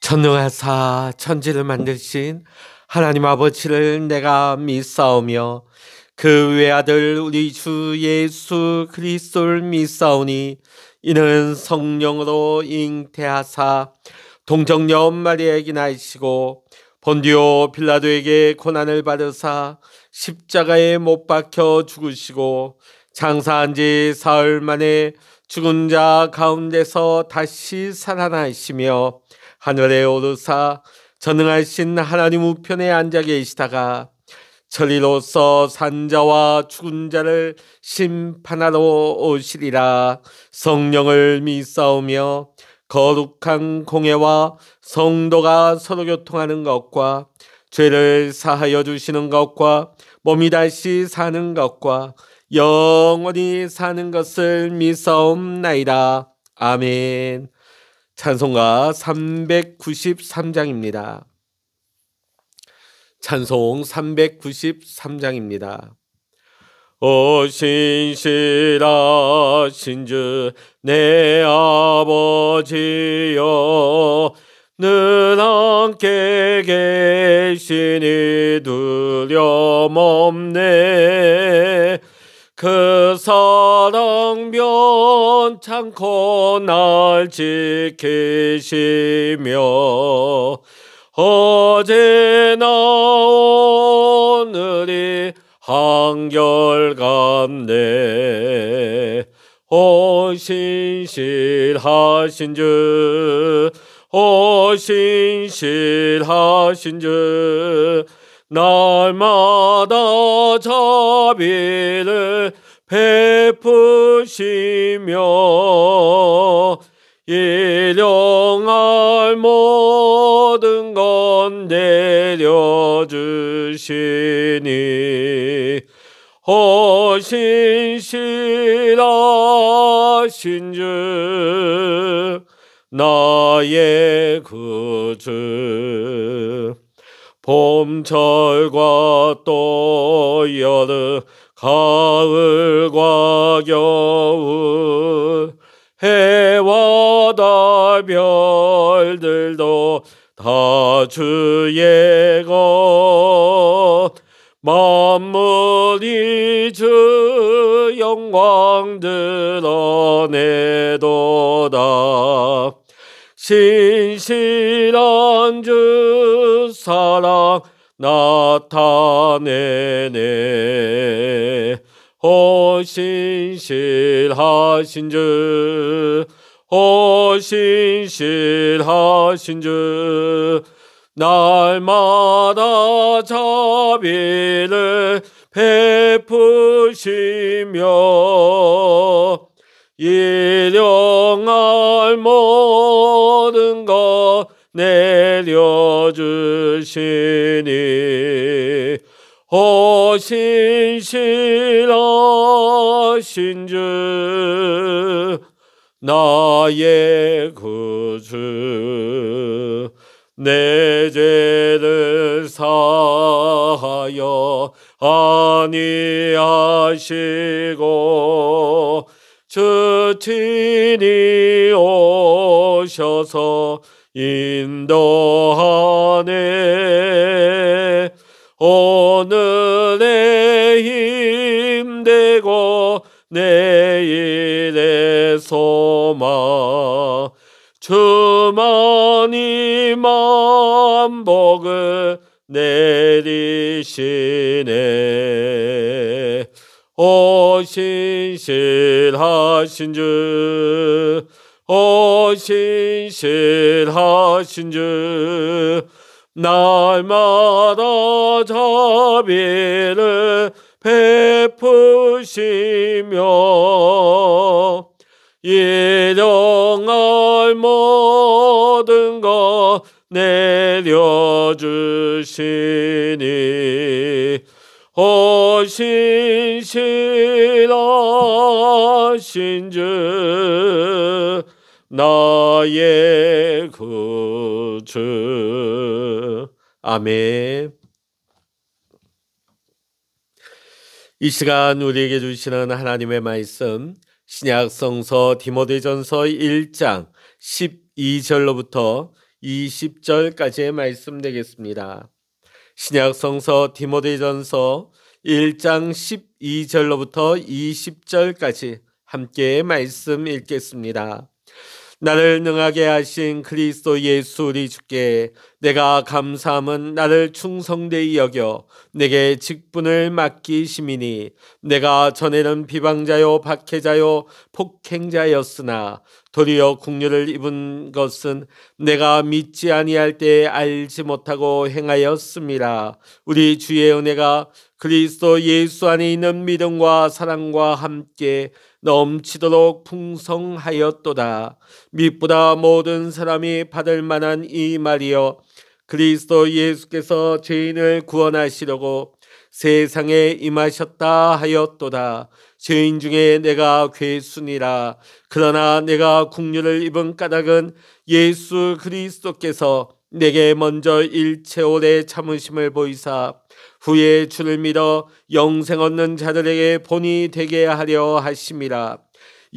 전능하사 천지를 만드신 하나님 아버지를 내가 믿사오며 그 외아들 우리 주 예수 그리스도를 믿사오니 이는 성령으로 잉태하사 동정녀 마리아에게 나시고 본디오 빌라도에게 고난을 받으사 십자가에 못 박혀 죽으시고 장사한 지 사흘 만에 죽은 자 가운데서 다시 살아나시며 하늘에 오르사 전능하신 하나님 우편에 앉아 계시다가 천리로서 산자와 죽은 자를 심판하러 오시리라. 성령을 믿사오며 거룩한 공회와 성도가 서로 교통하는 것과 죄를 사하여 주시는 것과 몸이 다시 사는 것과 영원히 사는 것을 믿사옵나이다. 아멘. 찬송가 393장입니다. 찬송 393장입니다. 오 신실하신 주 내 아버지여, 늘 함께 계시니 두려움없네. 그 사랑 변찮고 날 지키시며 어제나 오늘이 한결같네. 오 신실하신 주, 오 신실하신 주, 날마다 자비를 베푸시며 일용할 모든 건 내려주시니 오 신실하신 주 나의 구주. 봄철과 또 여름 가을과 겨울 해와 달 별들도 다 주의 것. 만물이 주 영광 드러내도다. 신실한 주 사랑 나타내네. 오 신실하신 주, 오 신실하신 주, 날마다 자비를 베푸시며 일용할 모든 것 내려주시니 오 신실하신 주 나의 구주. 내 죄를 사하여 아니하시고 주 친히 오셔서 인도하네. 오늘의 힘되고 내일의 소망, 주만이 만복을 내리시네. 오 신실하신 주, 오 신실하신 주, 날마다 자비를 베푸시며 일용할 모든 것 내려주시니 오 신실하신 주 나의 구주. 아멘. 이 시간 우리에게 주시는 하나님의 말씀, 신약 성서 디모데전서 1장 12절로부터 20절까지의 말씀 되겠습니다. 신약 성서 디모데전서 1장 12절로부터 20절까지 함께 말씀 읽겠습니다. 나를 능하게 하신 그리스도 예수 우리 주께 내가 감사함은 나를 충성되이 여겨 내게 직분을 맡기심이니 내가 전에는 비방자요 박해자요 폭행자였으나 도리어 국류를 입은 것은 내가 믿지 아니할 때에 알지 못하고 행하였음이라. 우리 주의 은혜가 그리스도 예수 안에 있는 믿음과 사랑과 함께 넘치도록 풍성하였도다. 믿보다 모든 사람이 받을 만한 이 말이여, 그리스도 예수께서 죄인을 구원하시려고 세상에 임하셨다 하였도다. 죄인 중에 내가 괴순이라. 그러나 내가 국류를 입은 까닭은 예수 그리스도께서 내게 먼저 일체 오래 참으심을 보이사 후에 주를 믿어 영생 얻는 자들에게 본이 되게 하려 하심이라.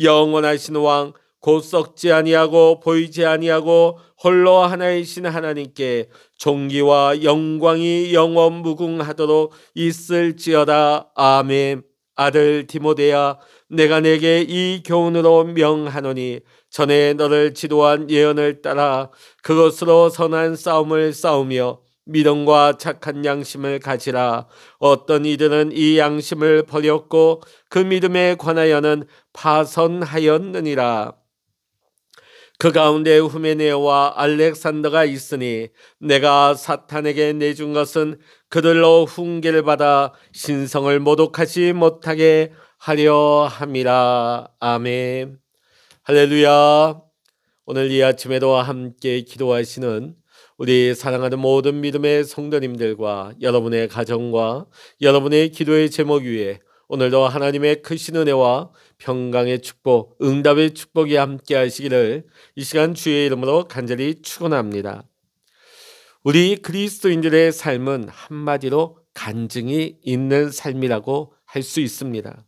영원하신 왕 곧 썩지 아니하고 보이지 아니하고 홀로 하나이신 하나님께 존귀와 영광이 영원 무궁하도록 있을지어다. 아멘. 아들 디모데야, 내가 내게 이 교훈으로 명하노니 전에 너를 지도한 예언을 따라 그것으로 선한 싸움을 싸우며 믿음과 착한 양심을 가지라. 어떤 이들은 이 양심을 버렸고 그 믿음에 관하여는 파선하였느니라. 그 가운데 후메네오와 알렉산더가 있으니 내가 사탄에게 내준 것은 그들로 훈계를 받아 신성을 모독하지 못하게 하려 함이라. 아멘. 할렐루야. 오늘 이 아침에도 함께 기도하시는 우리 사랑하는 모든 믿음의 성도님들과 여러분의 가정과 여러분의 기도의 제목 위에 오늘도 하나님의 크신 은혜와 평강의 축복, 응답의 축복이 함께 하시기를 이 시간 주의 이름으로 간절히 축원합니다. 우리 그리스도인들의 삶은 한마디로 간증이 있는 삶이라고 할 수 있습니다.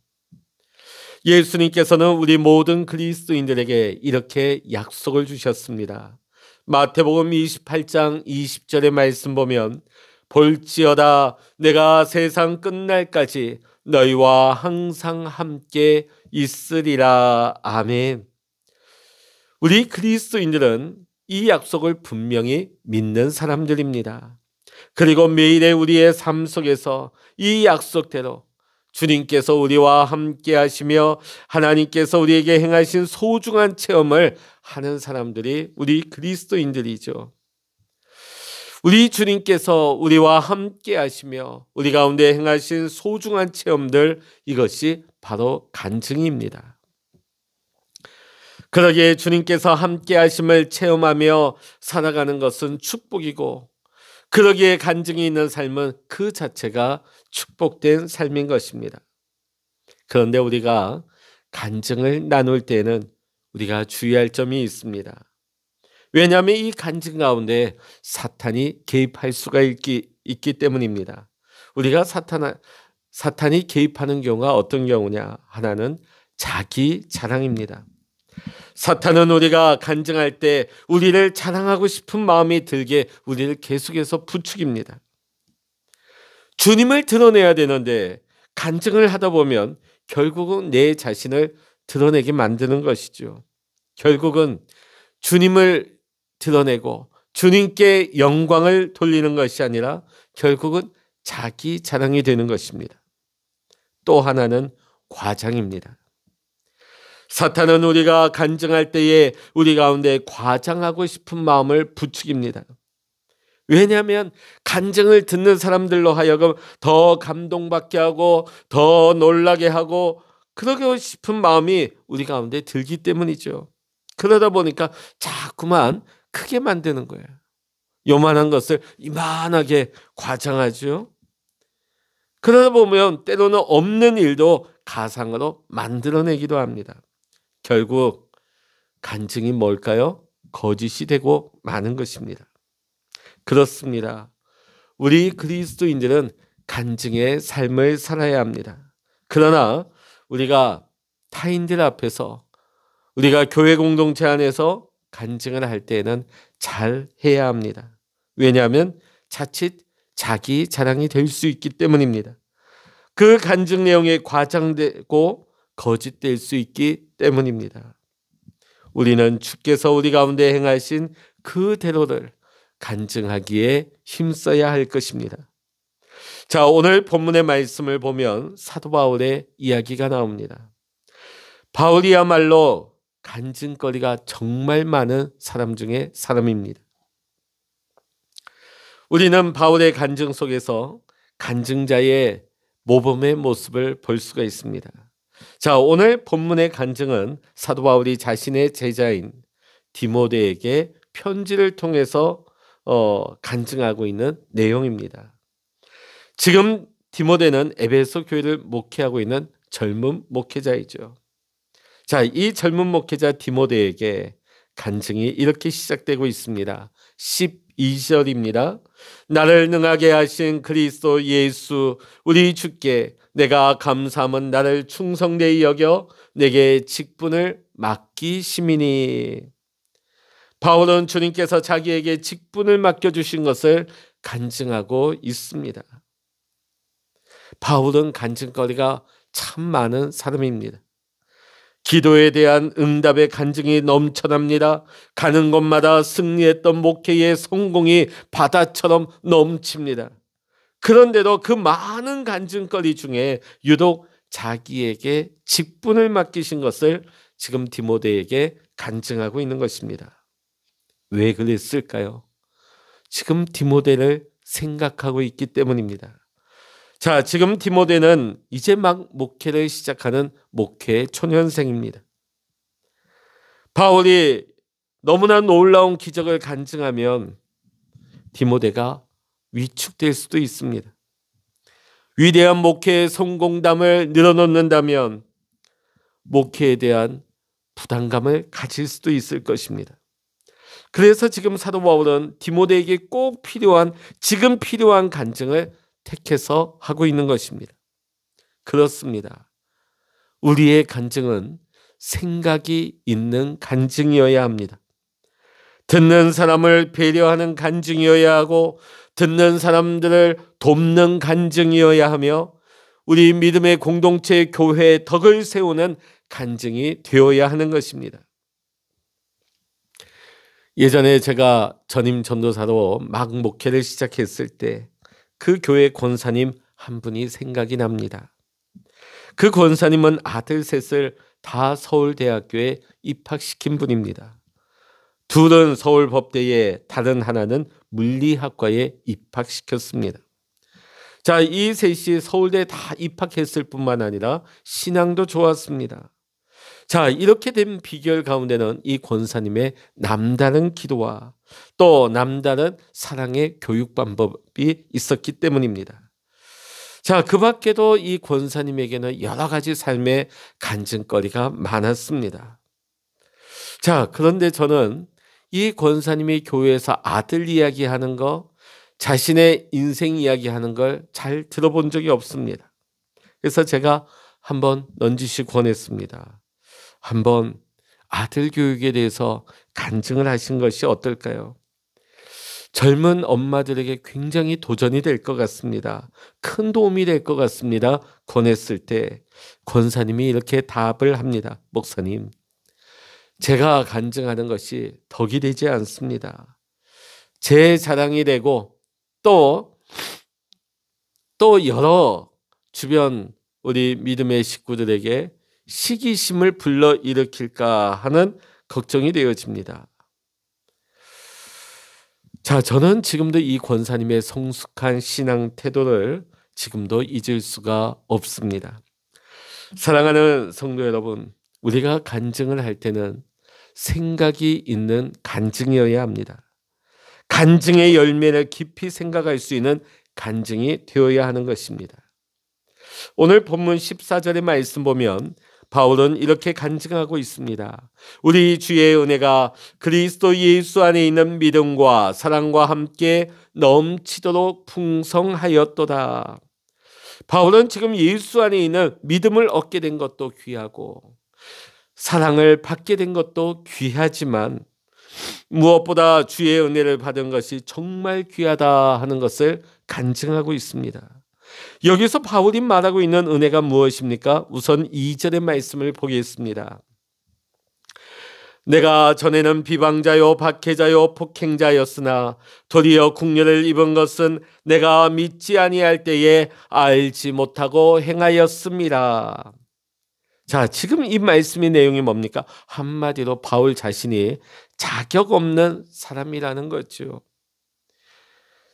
예수님께서는 우리 모든 그리스도인들에게 이렇게 약속을 주셨습니다. 마태복음 28장 20절의 말씀 보면 볼지어다 내가 세상 끝날까지 너희와 항상 함께 있으리라. 아멘. 우리 그리스도인들은 이 약속을 분명히 믿는 사람들입니다. 그리고 매일의 우리의 삶 속에서 이 약속대로 주님께서 우리와 함께 하시며 하나님께서 우리에게 행하신 소중한 체험을 하는 사람들이 우리 그리스도인들이죠. 우리 주님께서 우리와 함께 하시며 우리 가운데 행하신 소중한 체험들, 이것이 바로 간증입니다. 그러기에 주님께서 함께 하심을 체험하며 살아가는 것은 축복이고, 그러기에 간증이 있는 삶은 그 자체가 축복된 삶인 것입니다. 그런데 우리가 간증을 나눌 때는 우리가 주의할 점이 있습니다. 왜냐하면 이 간증 가운데 사탄이 개입할 수가 있기 때문입니다. 우리가 사탄이 개입하는 경우가 어떤 경우냐? 하나는 자기 자랑입니다. 사탄은 우리가 간증할 때 우리를 자랑하고 싶은 마음이 들게 우리를 계속해서 부추깁니다. 주님을 드러내야 되는데 간증을 하다 보면 결국은 내 자신을 드러내게 만드는 것이죠. 결국은 주님을 드러내고 주님께 영광을 돌리는 것이 아니라 결국은 자기 자랑이 되는 것입니다. 또 하나는 과장입니다. 사탄은 우리가 간증할 때에 우리 가운데 과장하고 싶은 마음을 부추깁니다. 왜냐하면 간증을 듣는 사람들로 하여금 더 감동받게 하고 더 놀라게 하고 그러고 싶은 마음이 우리 가운데 들기 때문이죠. 그러다 보니까 자꾸만 크게 만드는 거예요. 요만한 것을 이만하게 과장하죠. 그러다 보면 때로는 없는 일도 가상으로 만들어내기도 합니다. 결국 간증이 뭘까요? 거짓이 되고 마는 것입니다. 그렇습니다. 우리 그리스도인들은 간증의 삶을 살아야 합니다. 그러나 우리가 타인들 앞에서, 우리가 교회 공동체 안에서 간증을 할 때에는 잘 해야 합니다. 왜냐하면 자칫 자기 자랑이 될 수 있기 때문입니다. 그 간증 내용이 과장되고 거짓될 수 있기 때문입니다. 우리는 주께서 우리 가운데 행하신 그대로를 간증하기에 힘써야 할 것입니다. 자, 오늘 본문의 말씀을 보면 사도 바울의 이야기가 나옵니다. 바울이야말로 간증거리가 정말 많은 사람 중에 사람입니다. 우리는 바울의 간증 속에서 간증자의 모범의 모습을 볼 수가 있습니다. 자, 오늘 본문의 간증은 사도 바울이 자신의 제자인 디모데에게 편지를 통해서 간증하고 있는 내용입니다. 지금 디모데는 에베소 교회를 목회하고 있는 젊은 목회자이죠. 자, 이 젊은 목회자 디모데에게 간증이 이렇게 시작되고 있습니다. 12절입니다. 나를 능하게 하신 그리스도 예수 우리 주께 내가 감사함은 나를 충성되이 여겨 내게 직분을 맡기심이니. 바울은 주님께서 자기에게 직분을 맡겨주신 것을 간증하고 있습니다. 바울은 간증거리가 참 많은 사람입니다. 기도에 대한 응답의 간증이 넘쳐납니다. 가는 곳마다 승리했던 목회의 성공이 바다처럼 넘칩니다. 그런데도 그 많은 간증거리 중에 유독 자기에게 직분을 맡기신 것을 지금 디모데에게 간증하고 있는 것입니다. 왜 그랬을까요? 지금 디모데를 생각하고 있기 때문입니다. 자, 지금 디모데는 이제 막 목회를 시작하는 목회 초년생입니다. 바울이 너무나 놀라운 기적을 간증하면 디모데가 위축될 수도 있습니다. 위대한 목회의 성공담을 늘어놓는다면 목회에 대한 부담감을 가질 수도 있을 것입니다. 그래서 지금 사도 바울은 디모데에게 꼭 필요한 지금 필요한 간증을 택해서 하고 있는 것입니다. 그렇습니다. 우리의 간증은 생각이 있는 간증이어야 합니다. 듣는 사람을 배려하는 간증이어야 하고 듣는 사람들을 돕는 간증이어야 하며 우리 믿음의 공동체 교회의 덕을 세우는 간증이 되어야 하는 것입니다. 예전에 제가 전임 전도사로 막 목회를 시작했을 때 그 교회 권사님 한 분이 생각이 납니다. 그 권사님은 아들 셋을 다 서울대학교에 입학시킨 분입니다. 둘은 서울법대에 다른 하나는 물리학과에 입학시켰습니다. 자, 이 셋이 서울대에 다 입학했을 뿐만 아니라 신앙도 좋았습니다. 자, 이렇게 된 비결 가운데는 이 권사님의 남다른 기도와 또 남다른 사랑의 교육 방법이 있었기 때문입니다. 자, 그 밖에도 이 권사님에게는 여러 가지 삶의 간증거리가 많았습니다. 자, 그런데 저는 이 권사님이 교회에서 아들 이야기하는 거, 자신의 인생 이야기하는 걸 잘 들어본 적이 없습니다. 그래서 제가 한번 넌지시 권했습니다. 한번 아들 교육에 대해서 간증을 하신 것이 어떨까요? 젊은 엄마들에게 굉장히 도전이 될 것 같습니다. 큰 도움이 될 것 같습니다. 권했을 때 권사님이 이렇게 답을 합니다. 목사님, 제가 간증하는 것이 덕이 되지 않습니다. 제 자랑이 되고 또 여러 주변 우리 믿음의 식구들에게 시기심을 불러일으킬까 하는 걱정이 되어집니다. 자, 저는 지금도 이 권사님의 성숙한 신앙 태도를 지금도 잊을 수가 없습니다. 사랑하는 성도 여러분, 우리가 간증을 할 때는 생각이 있는 간증이어야 합니다. 간증의 열매를 깊이 생각할 수 있는 간증이 되어야 하는 것입니다. 오늘 본문 14절의 말씀 보면 바울은 이렇게 간증하고 있습니다. 우리 주의 은혜가 그리스도 예수 안에 있는 믿음과 사랑과 함께 넘치도록 풍성하였도다. 바울은 지금 예수 안에 있는 믿음을 얻게 된 것도 귀하고 사랑을 받게 된 것도 귀하지만 무엇보다 주의 은혜를 받은 것이 정말 귀하다 하는 것을 간증하고 있습니다. 여기서 바울이 말하고 있는 은혜가 무엇입니까? 우선 2절의 말씀을 보겠습니다. 내가 전에는 비방자요 박해자요 폭행자였으나 도리어 국률을 입은 것은 내가 믿지 아니할 때에 알지 못하고 행하였습니다. 자, 지금 이 말씀의 내용이 뭡니까? 한마디로 바울 자신이 자격 없는 사람이라는 거죠.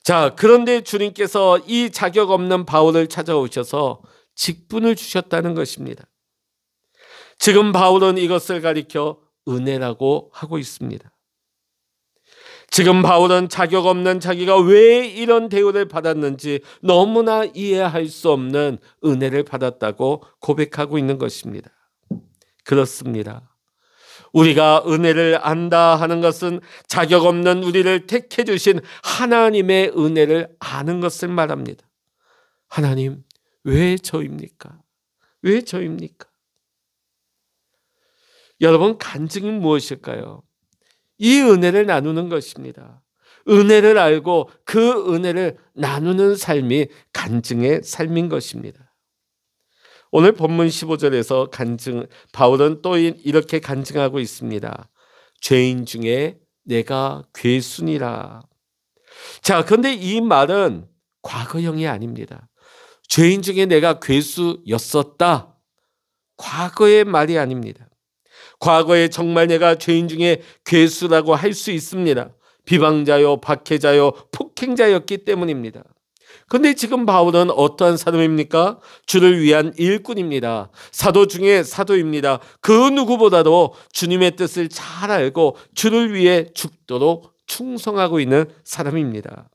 자, 그런데 주님께서 이 자격 없는 바울을 찾아오셔서 직분을 주셨다는 것입니다. 지금 바울은 이것을 가리켜 은혜라고 하고 있습니다. 지금 바울은 자격 없는 자기가 왜 이런 대우를 받았는지 너무나 이해할 수 없는 은혜를 받았다고 고백하고 있는 것입니다. 그렇습니다. 우리가 은혜를 안다 하는 것은 자격 없는 우리를 택해 주신 하나님의 은혜를 아는 것을 말합니다. 하나님, 왜 저입니까? 왜 저입니까? 여러분, 간증이 무엇일까요? 이 은혜를 나누는 것입니다. 은혜를 알고 그 은혜를 나누는 삶이 간증의 삶인 것입니다. 오늘 본문 15절에서 바울은 또 이렇게 간증하고 있습니다. 죄인 중에 내가 괴순이라. 자, 그런데 이 말은 과거형이 아닙니다. 죄인 중에 내가 괴수였었다. 과거의 말이 아닙니다. 과거에 정말 내가 죄인 중에 괴수라고 할 수 있습니다. 비방자요, 박해자요, 폭행자였기 때문입니다. 그런데 지금 바울은 어떠한 사람입니까? 주를 위한 일꾼입니다. 사도 중에 사도입니다. 그 누구보다도 주님의 뜻을 잘 알고 주를 위해 죽도록 충성하고 있는 사람입니다.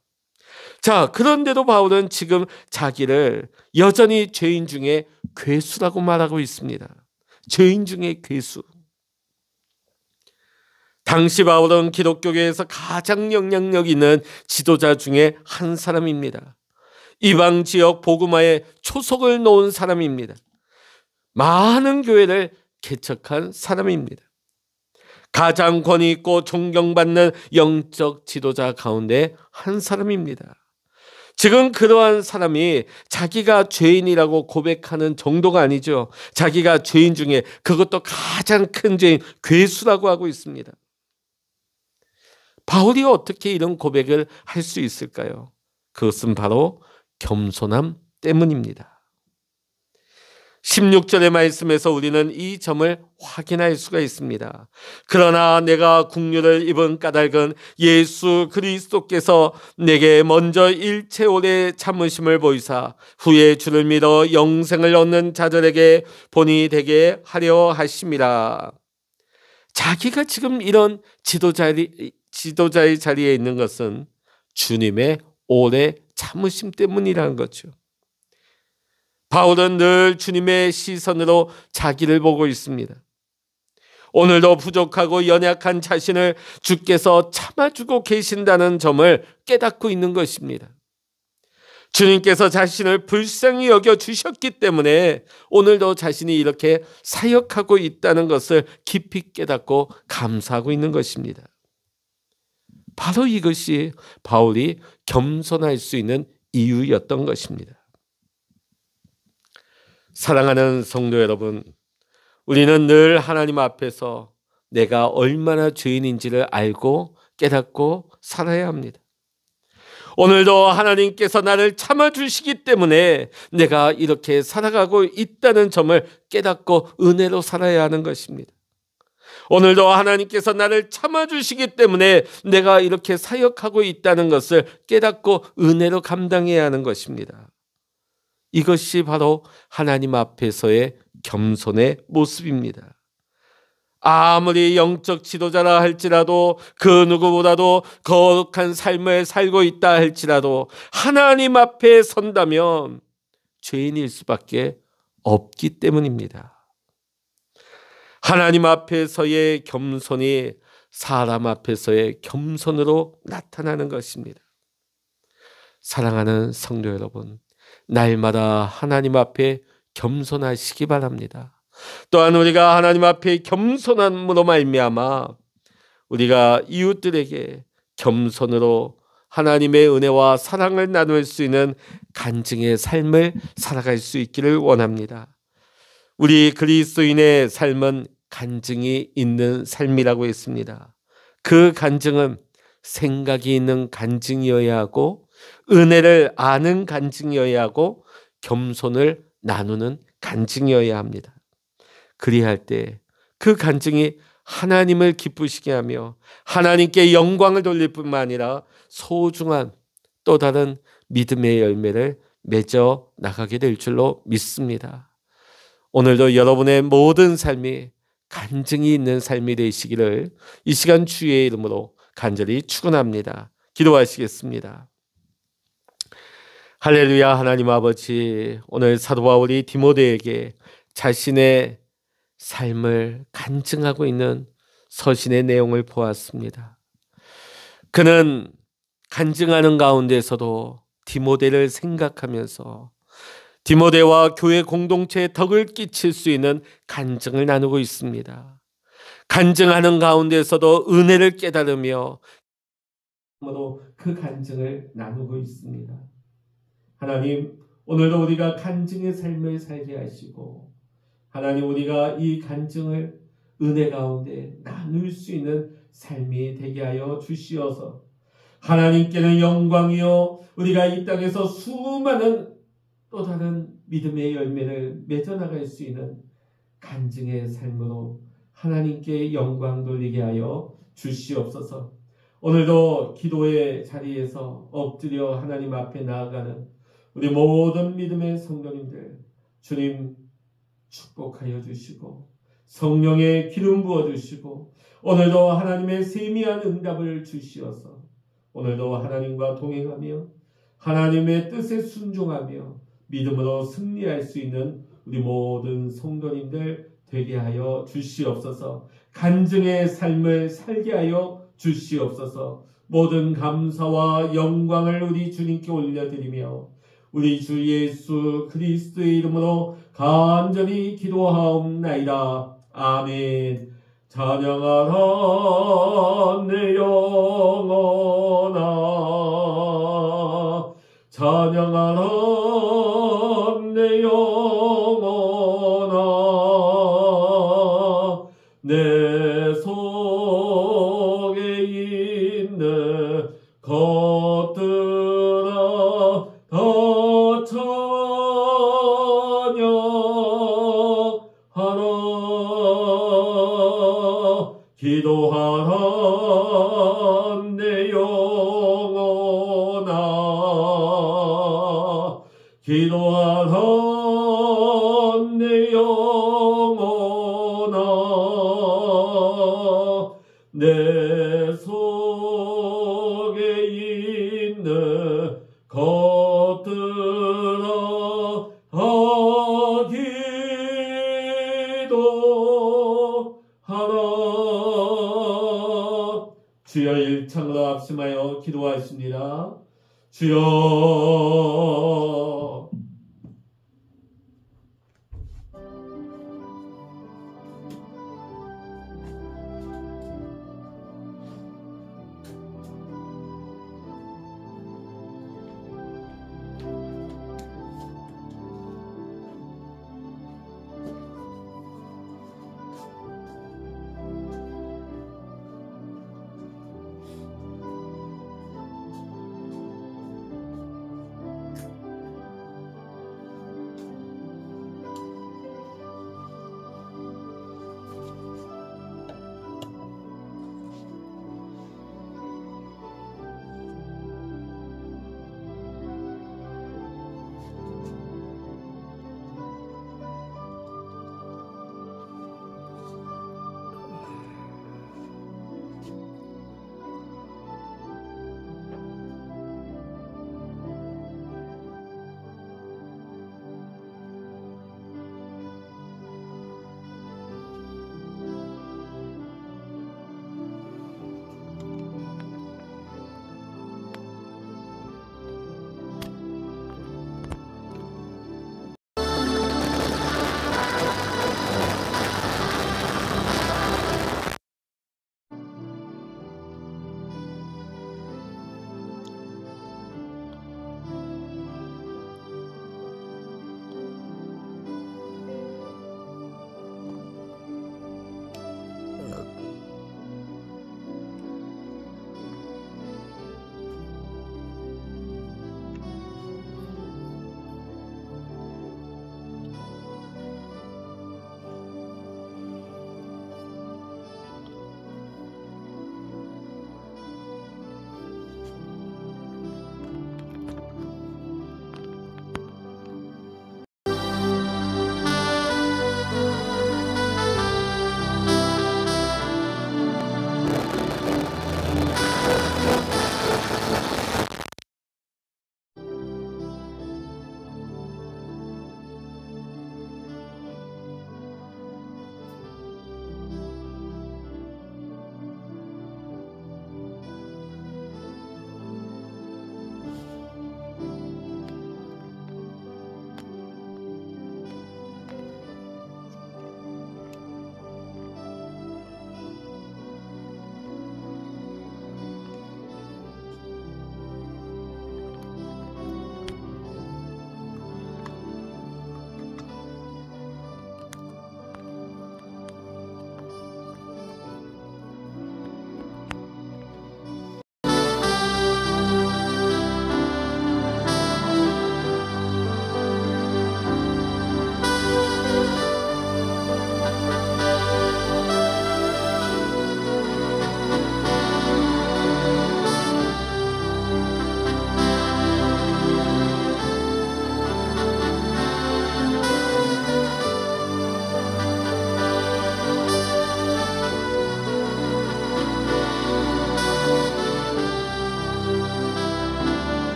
자, 그런데도 바울은 지금 자기를 여전히 죄인 중에 괴수라고 말하고 있습니다. 죄인 중에 괴수. 당시 바울은 기독교계에서 가장 영향력 있는 지도자 중에 한 사람입니다. 이방 지역 복음화에 초석을 놓은 사람입니다. 많은 교회를 개척한 사람입니다. 가장 권위 있고 존경받는 영적 지도자 가운데 한 사람입니다. 지금 그러한 사람이 자기가 죄인이라고 고백하는 정도가 아니죠. 자기가 죄인 중에 그것도 가장 큰 죄인, 괴수라고 하고 있습니다. 바울이 어떻게 이런 고백을 할 수 있을까요? 그것은 바로 겸손함 때문입니다. 16절의 말씀에서 우리는 이 점을 확인할 수가 있습니다. 그러나 내가 국류를 입은 까닭은 예수 그리스도께서 내게 먼저 일체 오래 참으심을 보이사 후에 주를 믿어 영생을 얻는 자들에게 본이 되게 하려 하심이라. 자기가 지금 이런 지도자의 자리에 있는 것은 주님의 오래 참으심 때문이라는 거죠. 바울은 늘 주님의 시선으로 자기를 보고 있습니다. 오늘도 부족하고 연약한 자신을 주께서 참아주고 계신다는 점을 깨닫고 있는 것입니다. 주님께서 자신을 불쌍히 여겨주셨기 때문에 오늘도 자신이 이렇게 사역하고 있다는 것을 깊이 깨닫고 감사하고 있는 것입니다. 바로 이것이 바울이 겸손할 수 있는 이유였던 것입니다. 사랑하는 성도 여러분, 우리는 늘 하나님 앞에서 내가 얼마나 죄인인지를 알고 깨닫고 살아야 합니다. 오늘도 하나님께서 나를 참아주시기 때문에 내가 이렇게 살아가고 있다는 점을 깨닫고 은혜로 살아야 하는 것입니다. 오늘도 하나님께서 나를 참아주시기 때문에 내가 이렇게 사역하고 있다는 것을 깨닫고 은혜로 감당해야 하는 것입니다. 이것이 바로 하나님 앞에서의 겸손의 모습입니다. 아무리 영적 지도자라 할지라도 그 누구보다도 거룩한 삶을 살고 있다 할지라도 하나님 앞에 선다면 죄인일 수밖에 없기 때문입니다. 하나님 앞에서의 겸손이 사람 앞에서의 겸손으로 나타나는 것입니다. 사랑하는 성도 여러분, 날마다 하나님 앞에 겸손하시기 바랍니다. 또한 우리가 하나님 앞에 겸손함으로 말미암아 우리가 이웃들에게 겸손으로 하나님의 은혜와 사랑을 나눌 수 있는 간증의 삶을 살아갈 수 있기를 원합니다. 우리 그리스도인의 삶은 간증이 있는 삶이라고 했습니다. 그 간증은 생각이 있는 간증이어야 하고, 은혜를 아는 간증이어야 하고, 겸손을 나누는 간증이어야 합니다. 그리할 때 그 간증이 하나님을 기쁘시게 하며 하나님께 영광을 돌릴 뿐만 아니라 소중한 또 다른 믿음의 열매를 맺어 나가게 될 줄로 믿습니다. 오늘도 여러분의 모든 삶이 간증이 있는 삶이 되시기를 이 시간 주의 이름으로 간절히 축원합니다. 기도하시겠습니다. 할렐루야. 하나님 아버지, 오늘 사도 바울이 디모데에게 자신의 삶을 간증하고 있는 서신의 내용을 보았습니다. 그는 간증하는 가운데서도 디모데를 생각하면서 디모데와 교회 공동체에 덕을 끼칠 수 있는 간증을 나누고 있습니다. 간증하는 가운데서도 은혜를 깨달으며 그 간증을 나누고 있습니다. 하나님, 오늘도 우리가 간증의 삶을 살게 하시고, 하나님, 우리가 이 간증을 은혜 가운데 나눌 수 있는 삶이 되게 하여 주시어서 하나님께는 영광이요, 우리가 이 땅에서 수많은 또 다른 믿음의 열매를 맺어나갈 수 있는 간증의 삶으로 하나님께 영광 돌리게 하여 주시옵소서. 오늘도 기도의 자리에서 엎드려 하나님 앞에 나아가는 우리 모든 믿음의 성도님들, 주님 축복하여 주시고 성령의 기름 부어주시고 오늘도 하나님의 세미한 응답을 주시어서 오늘도 하나님과 동행하며 하나님의 뜻에 순종하며 믿음으로 승리할 수 있는 우리 모든 성도님들 되게 하여 주시옵소서. 간증의 삶을 살게 하여 주시옵소서. 모든 감사와 영광을 우리 주님께 올려드리며 우리 주 예수 그리스도의 이름으로 간절히 기도하옵나이다. 아멘. 찬양하라 내 영혼아, 찬양하라 내 영혼아, 내 속에 있는 것들아 다 찬양하라. 기도하라 내 영혼아, 기도하라 내 영혼아, 내 속에 있는 것들아 다 기도하라. 주여 일창으로 합심하여 기도하십니다. 주여